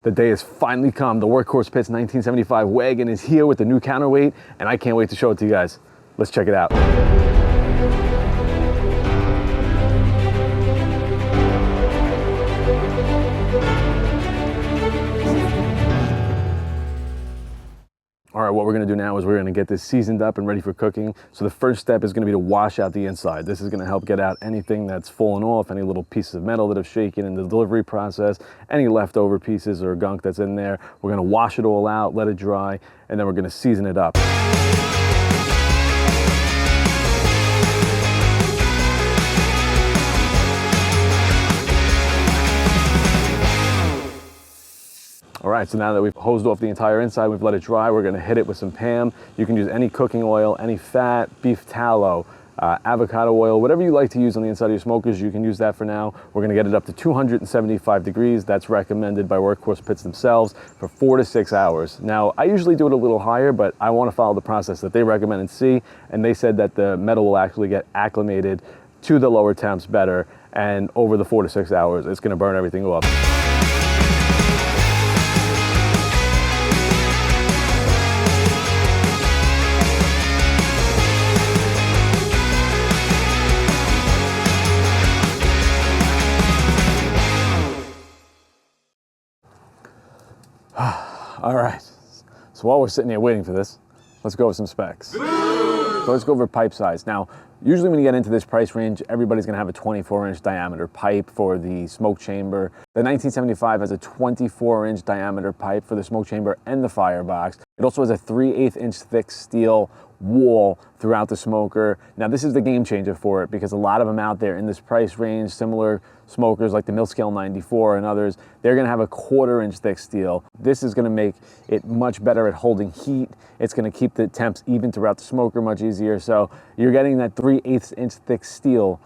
The day has finally come. The Workhorse Pits 1975 wagon is here with the new counterweight, and I can't wait to show it to you guys. Let's check it out. All right, what we're gonna do now is we're gonna get this seasoned up and ready for cooking. So the first step is gonna be to wash out the inside. This is gonna help get out anything that's fallen off, any little pieces of metal that have shaken in the delivery process, any leftover pieces or gunk that's in there. We're gonna wash it all out, let it dry, and then we're gonna season it up. All right, so now that we've hosed off the entire inside, we've let it dry, we're gonna hit it with some PAM. You can use any cooking oil, any fat, beef tallow, avocado oil, whatever you like to use on the inside of your smokers, you can use that for now. We're gonna get it up to 275 degrees. That's recommended by Workhorse Pits themselves for 4 to 6 hours. Now, I usually do it a little higher, but I wanna follow the process that they recommend and see, and they said that the metal will actually get acclimated to the lower temps better, and over the 4 to 6 hours, it's gonna burn everything off. All right, so while we're sitting here waiting for this, let's go over some specs. So let's go over pipe size. Now, usually when you get into this price range, everybody's gonna have a 24-inch diameter pipe for the smoke chamber. The 1975 has a 24-inch diameter pipe for the smoke chamber and the firebox. It also has a 3/8 inch thick steel wall throughout the smoker. Now this is the game changer for it because a lot of them out there in this price range, similar smokers like the Millscale 94 and others, they're gonna have a 1/4 inch thick steel. This is gonna make it much better at holding heat. It's gonna keep the temps even throughout the smoker much easier. So you're getting that 3/8 inch thick steel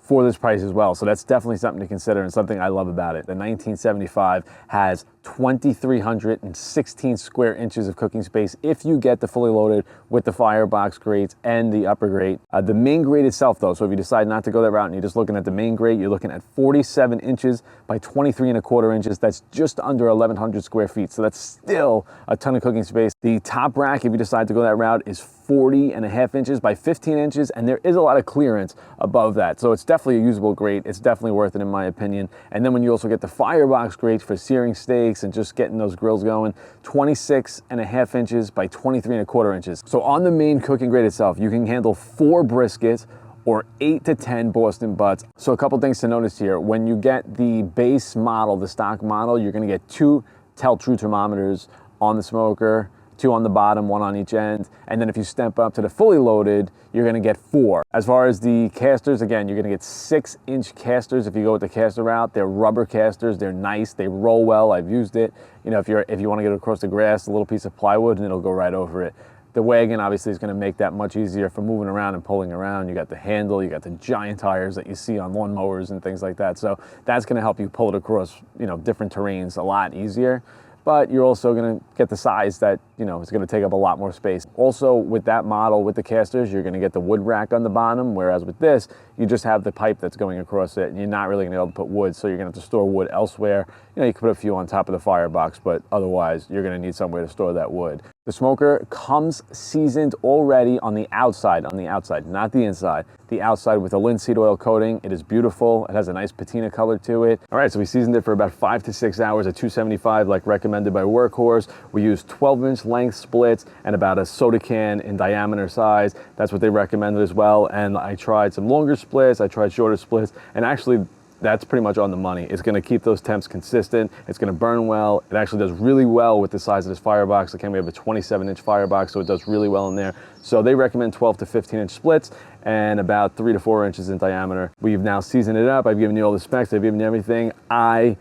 for this price as well. So that's definitely something to consider and something I love about it. The 1975 has 2,316 square inches of cooking space if you get the fully loaded with the firebox grates and the upper grate. The main grate itself though, so if you decide not to go that route and you're just looking at the main grate, you're looking at 47 inches by 23 1/4 inches. That's just under 1,100 square feet. So that's still a ton of cooking space. The top rack, if you decide to go that route, is 40.5 inches by 15 inches, and there is a lot of clearance above that. So it's definitely a usable grate. It's definitely worth it in my opinion. And then when you also get the firebox grate for searing steaks and just getting those grills going, 26.5 inches by 23 1/4 inches. So on the main cooking grate itself, you can handle 4 briskets or 8 to 10 Boston butts. So a couple things to notice here. When you get the base model, the stock model, you're gonna get 2 tell-true thermometers on the smoker, 2 on the bottom, 1 on each end. And then if you step up to the fully loaded, you're gonna get 4. As far as the casters, again, you're gonna get 6-inch casters if you go with the caster route. They're rubber casters, they're nice, they roll well, I've used it. You know, if you wanna get it across the grass, a little piece of plywood and it'll go right over it. The wagon obviously is gonna make that much easier for moving around and pulling around. You got the handle, you got the giant tires that you see on lawn mowers and things like that. So that's gonna help you pull it across, you know, different terrains a lot easier. But you're also gonna get the size that, you know, is gonna take up a lot more space. Also with that model, with the casters, you're gonna get the wood rack on the bottom, whereas with this, you just have the pipe that's going across it and you're not really gonna be able to put wood, so you're gonna have to store wood elsewhere. You know, you can put a few on top of the firebox, but otherwise you're gonna need somewhere to store that wood. The smoker comes seasoned already on the outside, not the inside. The outside with a linseed oil coating. It is beautiful. It has a nice patina color to it. All right, so we seasoned it for about 5 to 6 hours at 275, like recommended by Workhorse. We used 12-inch length splits and about a soda can in diameter size. That's what they recommended as well. And I tried some longer splits, I tried shorter splits, and actually that's pretty much on the money. It's gonna keep those temps consistent. It's gonna burn well. It actually does really well with the size of this firebox. Again, we have a 27-inch firebox, so it does really well in there. So they recommend 12 to 15-inch splits and about 3 to 4 inches in diameter. We've now seasoned it up. I've given you all the specs. I've given you everything. I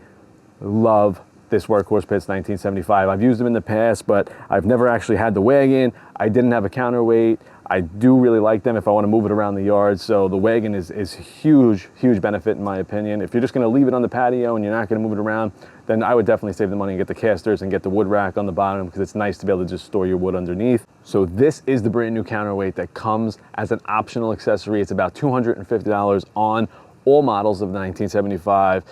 love this Workhorse Pits 1975. I've used them in the past, but I've never actually had the wagon. I didn't have a counterweight. I do really like them if I want to move it around the yard. So the wagon is huge benefit in my opinion. If you're just going to leave it on the patio and you're not going to move it around, then I would definitely save the money and get the casters and get the wood rack on the bottom because it's nice to be able to just store your wood underneath. So this is the brand new counterweight that comes as an optional accessory. It's about $250 on all models of the 1975.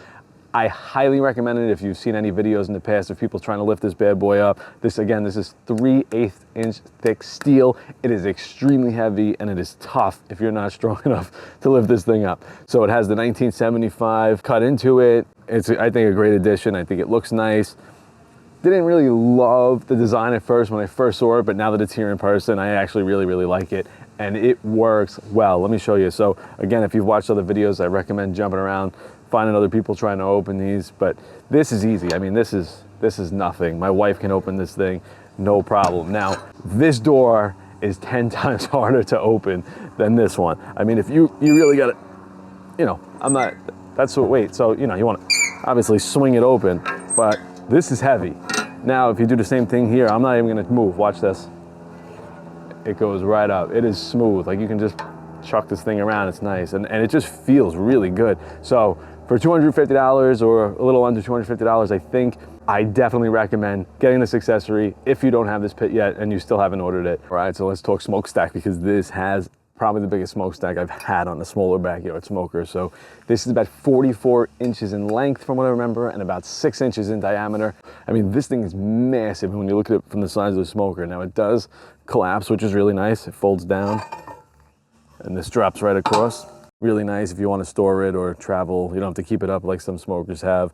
I highly recommend it if you've seen any videos in the past of people trying to lift this bad boy up. This, again, this is 3/8 inch thick steel. It is extremely heavy and it is tough if you're not strong enough to lift this thing up. So it has the 1975 cut into it. It's, I think, a great addition. I think it looks nice. Didn't really love the design at first when I first saw it, but now that it's here in person, I actually really like it, and it works well. Let me show you. So again, if you've watched other videos, I recommend jumping around, finding other people trying to open these, but this is easy. I mean, this is nothing. My wife can open this thing, no problem. Now, this door is 10 times harder to open than this one. I mean, if you really gotta, you know, I'm not, that's what, wait, so, you know, you wanna obviously swing it open, but this is heavy. Now, if you do the same thing here, I'm not even gonna move, watch this. It goes right up, it is smooth. Like, you can just chuck this thing around, it's nice. And it just feels really good. So for $250 or a little under $250, I think I definitely recommend getting this accessory if you don't have this pit yet and you still haven't ordered it. All right, so let's talk smokestack, because this has probably the biggest smokestack I've had on a smaller backyard smoker. So this is about 44 inches in length from what I remember, and about 6 inches in diameter. I mean, this thing is massive when you look at it from the size of the smoker. Now, it does collapse, which is really nice. It folds down and this drops right across. Really nice if you want to store it or travel. You don't have to keep it up like some smokers have.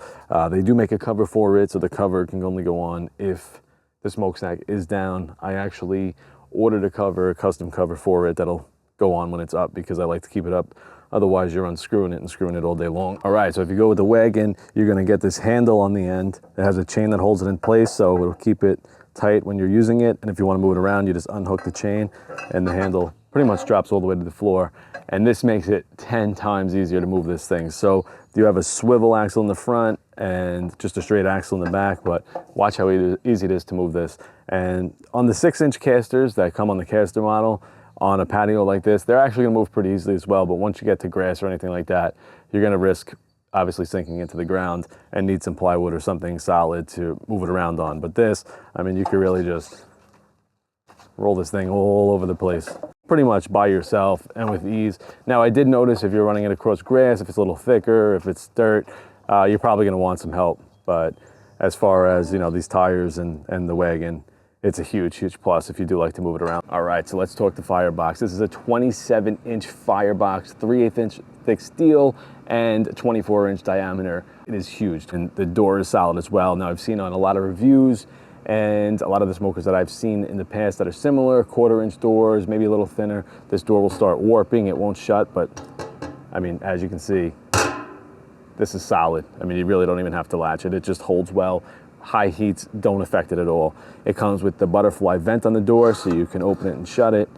They do make a cover for it, so the cover can only go on if the smokestack is down. I actually ordered a cover, a custom cover for it that'll go on when it's up, because I like to keep it up. Otherwise, you're unscrewing it and screwing it all day long. All right, so if you go with the wagon, you're gonna get this handle on the end. It has a chain that holds it in place, so it'll keep it tight when you're using it. And if you wanna move it around, you just unhook the chain and the handle pretty much drops all the way to the floor. And this makes it 10 times easier to move this thing. So you have a swivel axle in the front and just a straight axle in the back, but watch how easy it is to move this. And on the 6-inch casters that come on the caster model, on a patio like this, they're actually gonna move pretty easily as well. But once you get to grass or anything like that, you're gonna risk obviously sinking into the ground and need some plywood or something solid to move it around on. But this, I mean, you could really just roll this thing all over the place, pretty much by yourself and with ease. Now, I did notice if you're running it across grass, if it's a little thicker, if it's dirt, you're probably gonna want some help. But as far as, you know, these tires and the wagon, it's a huge plus if you do like to move it around. All right, so let's talk the firebox. This is a 27-inch firebox, 3/8 inch thick steel and 24-inch diameter. It is huge, and the door is solid as well. Now, I've seen on a lot of reviews and a lot of the smokers that I've seen in the past that are similar, 1/4-inch doors, maybe a little thinner, this door will start warping, it won't shut, but I mean, as you can see, this is solid. I mean, you really don't even have to latch it. It just holds well. High heats don't affect it at all. It comes with the butterfly vent on the door, so you can open it and shut it,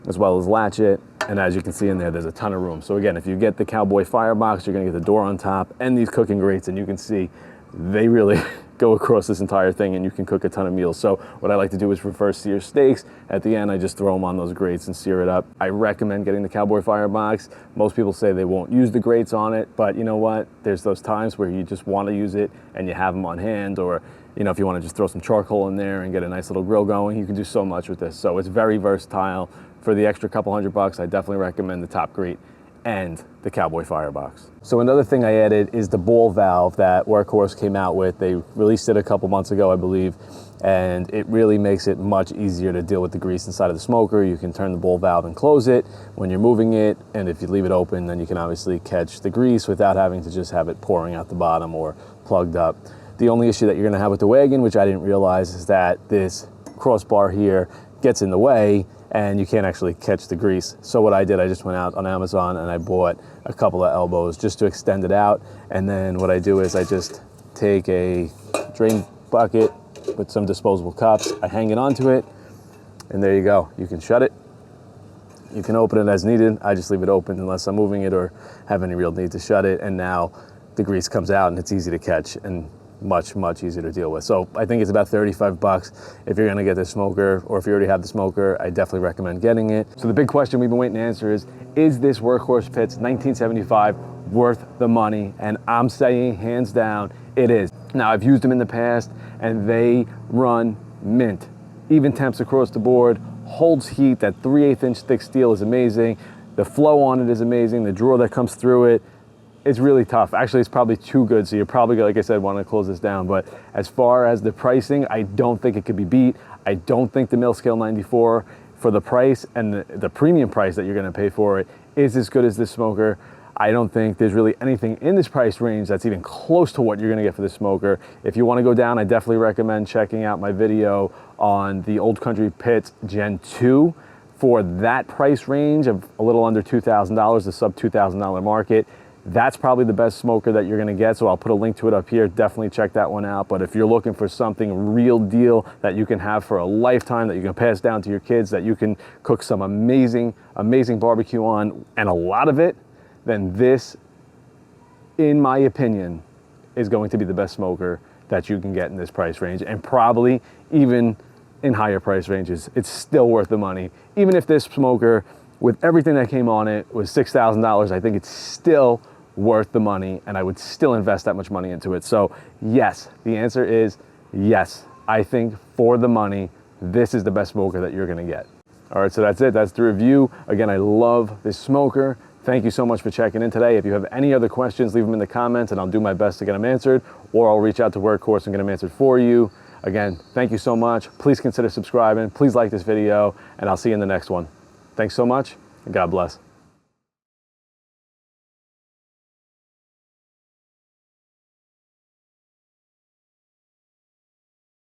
as well as latch it. And as you can see in there, there's a ton of room. So again, if you get the Cowboy Firebox, you're gonna get the door on top and these cooking grates, and you can see they really go across this entire thing, and you can cook a ton of meals. So what I like to do is reverse sear steaks. At the end, I just throw them on those grates and sear it up. I recommend getting the Cowboy Firebox. Most people say they won't use the grates on it, but you know what? There's those times where you just want to use it and you have them on hand, or you know, if you want to just throw some charcoal in there and get a nice little grill going, you can do so much with this. So it's very versatile. For the extra couple $100, I definitely recommend the top grate and the Cowboy Firebox. So another thing I added is the ball valve that Workhorse came out with. They released it a couple months ago, I believe, and it really makes it much easier to deal with the grease inside of the smoker. You can turn the ball valve and close it when you're moving it, and if you leave it open, then you can obviously catch the grease without having to just have it pouring out the bottom or plugged up. The only issue that you're gonna have with the wagon, which I didn't realize, is that this crossbar here gets in the way and you can't actually catch the grease. So what I did, I just went out on Amazon and I bought a couple of elbows just to extend it out. And then what I do is I just take a drain bucket with some disposable cups, I hang it onto it, and there you go. You can shut it. You can open it as needed. I just leave it open unless I'm moving it or have any real need to shut it. And now the grease comes out and it's easy to catch and much easier to deal with. So I think it's about $35 if you're gonna get this smoker, or if you already have the smoker, I definitely recommend getting it. So the big question we've been waiting to answer is this Workhorse Pits 1975 worth the money? And I'm saying hands down, it is. Now, I've used them in the past and they run mint. Even temps across the board, holds heat. That 3/8 inch thick steel is amazing. The flow on it is amazing. The drawer that comes through it, it's really tough. Actually, it's probably too good, so you're probably, like I said, want to close this down. But as far as the pricing, I don't think it could be beat. I don't think the Mil Scale 94 for the price and the premium price that you're going to pay for it is as good as this smoker. I don't think there's really anything in this price range that's even close to what you're going to get for this smoker. If you want to go down, I definitely recommend checking out my video on the Old Country Pits Gen 2 for that price range of a little under $2,000, the sub $2,000 market. That's probably the best smoker that you're gonna get, so I'll put a link to it up here. Definitely check that one out. But if you're looking for something real deal that you can have for a lifetime, that you can pass down to your kids, that you can cook some amazing, amazing barbecue on, and a lot of it, then this, in my opinion, is going to be the best smoker that you can get in this price range, and probably even in higher price ranges. It's still worth the money. Even if this smoker, with everything that came on it, was $6,000, I think it's still worth the money, and I would still invest that much money into it. So yes, the answer is yes. I think for the money, this is the best smoker that you're gonna get. All right, so that's it. That's the review. Again, I love this smoker. Thank you so much for checking in today. If you have any other questions, leave them in the comments and I'll do my best to get them answered, or I'll reach out to Workhorse and get them answered for you. Again, thank you so much. Please consider subscribing. Please like this video, and I'll see you in the next one. Thanks so much, and God bless.